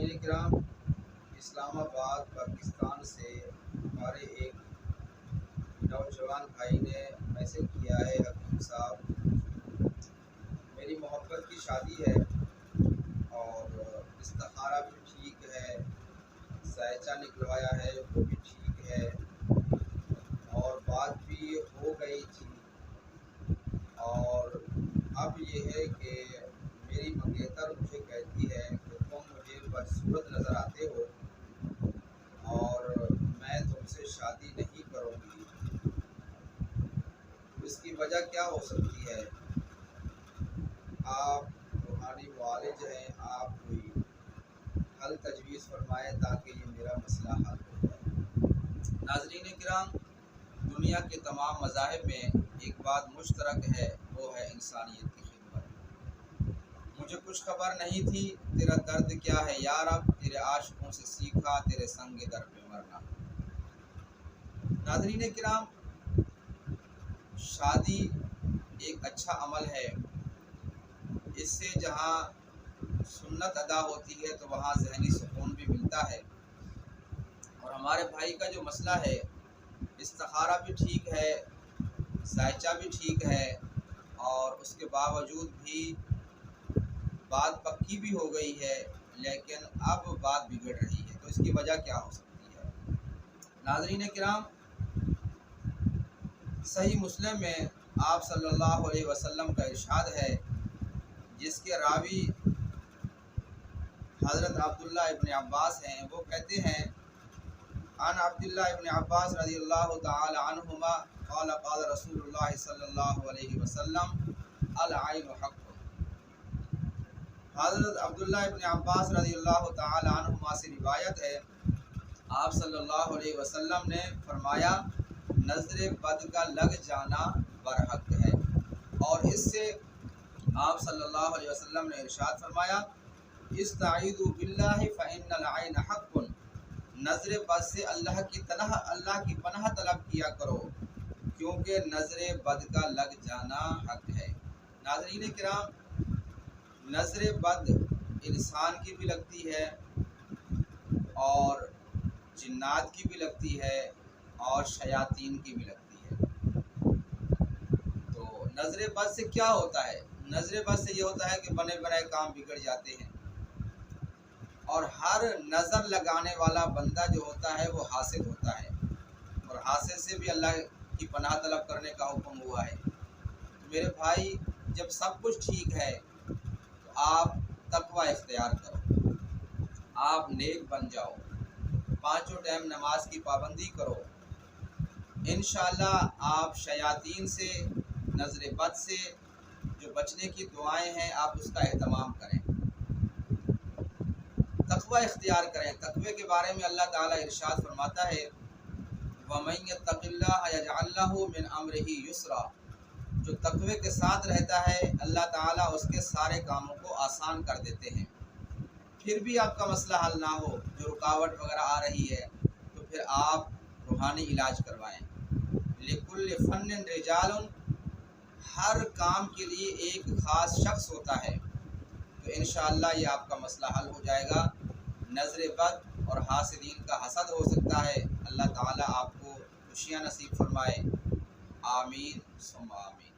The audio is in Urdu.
ناظرین کرام، اسلام آباد پاکستان سے ہمارے ایک نوجوان بھائی نے میسج کیا ہے، حکیم صاحب میری محبت کی شادی ہے اور استخارہ بھی ٹھیک ہے، سائچہ نکلوایا ہے وہ بھی ٹھیک ہے اور بات بھی ہو گئی تھی، اور اب یہ ہے کہ میری منگیتر مجھے کہتی ہے کہ تم مجھے بدصورت نظر آتے ہو اور میں تم سے شادی نہیں کروں گی، اس کی وجہ کیا ہو سکتی ہے؟ آپ روحانی معالج ہیں، آپ کوئی حل تجویز فرمائے تاکہ یہ میرا مسئلہ حل ہو جائے۔ ناظرین کرام، دنیا کے تمام مذاہب میں ایک بات مشترک ہے، وہ ہے انسانیت کی خدمت۔ مجھے کچھ خبر نہیں تھی تیرا درد کیا ہے یا رب، تیرے عاشقوں سے سیکھا تیرے سنگ در پہ مرنا۔ ناظرین کرام، شادی ایک اچھا عمل ہے، اس سے جہاں سنت ادا ہوتی ہے تو وہاں ذہنی سکون بھی ملتا ہے، اور ہمارے بھائی کا جو مسئلہ ہے، استخارہ بھی ٹھیک ہے، ذائچہ بھی ٹھیک ہے، اور اس کے باوجود بھی بات پکی بھی ہو گئی ہے، لیکن اب بات بگڑ رہی ہے، تو اس کی وجہ کیا ہو سکتی ہے؟ ناظرین کرام، صحیح مسلم میں آپ صلی اللہ علیہ وسلم کا ارشاد ہے، جس کے راوی حضرت عبداللہ ابن عباس ہیں، وہ کہتے ہیں عن عبداللہ ابن عباس رضی اللہ تعالی عنہما قال قال رسول اللہ صلی اللہ علیہ وسلم العین حق۔ حضرت عبداللہ ابن عباس رضی اللہ تعالی عنہما سے روایت ہے، آپ صلی اللہ علیہ وسلم نے فرمایا نظر بد کا لگ جانا برحق ہے، اور اس سے آپ صلی اللہ علیہ وسلم نے ارشاد فرمایا استعیذوا باللہ فإن العین حق، نظر بد سے اللہ کی پناہ طلب کیا کرو، کیونکہ نظر بد کا لگ جانا حق ہے۔ ناظرین کرام، نظر بد انسان کی بھی لگتی ہے اور جنات کی بھی لگتی ہے اور شیاطین کی بھی لگتی ہے۔ تو نظر بد سے کیا ہوتا ہے؟ نظر بد سے یہ ہوتا ہے کہ بنے بنائے کام بگڑ جاتے ہیں، اور ہر نظر لگانے والا بندہ جو ہوتا ہے وہ حاسد ہوتا ہے، اور حاسد سے بھی اللہ کی پناہ طلب کرنے کا حکم ہوا ہے۔ تو میرے بھائی، جب سب کچھ ٹھیک ہے تو آپ تقوی اختیار کرو، آپ نیک بن جاؤ، پانچوں ٹائم نماز کی پابندی کرو، انشاءاللہ آپ شیاطین سے، نظر بد سے جو بچنے کی دعائیں ہیں آپ اس کا اہتمام کریں، تقوی اختیار کریں۔ تقوی کے بارے میں اللہ تعالیٰ ارشاد فرماتا ہے وَمَن يَتَّقِ اللَّهَ يَجْعَل لَّهُ مِنْ أَمْرِهِ يُسْرًا، جو تقوی کے ساتھ رہتا ہے اللہ تعالیٰ اس کے سارے کاموں کو آسان کر دیتے ہیں۔ پھر بھی آپ کا مسئلہ حل نہ ہو، جو رکاوٹ وغیرہ آ رہی ہے، تو پھر آپ روحانی علاج کروائیں۔ لِكُلِّ فَنٍّ رِجَالٌ، ہر کام کے لیے ایک خاص شخص ہوتا ہے، تو انشاءاللہ یہ آپ کا مسئلہ حل ہو جائے گا۔ نظر بد اور حاسدین کا حسد ہو سکتا ہے، اللہ تعالیٰ آپ کو خوشیاں نصیب فرمائے، آمین ثم آمین۔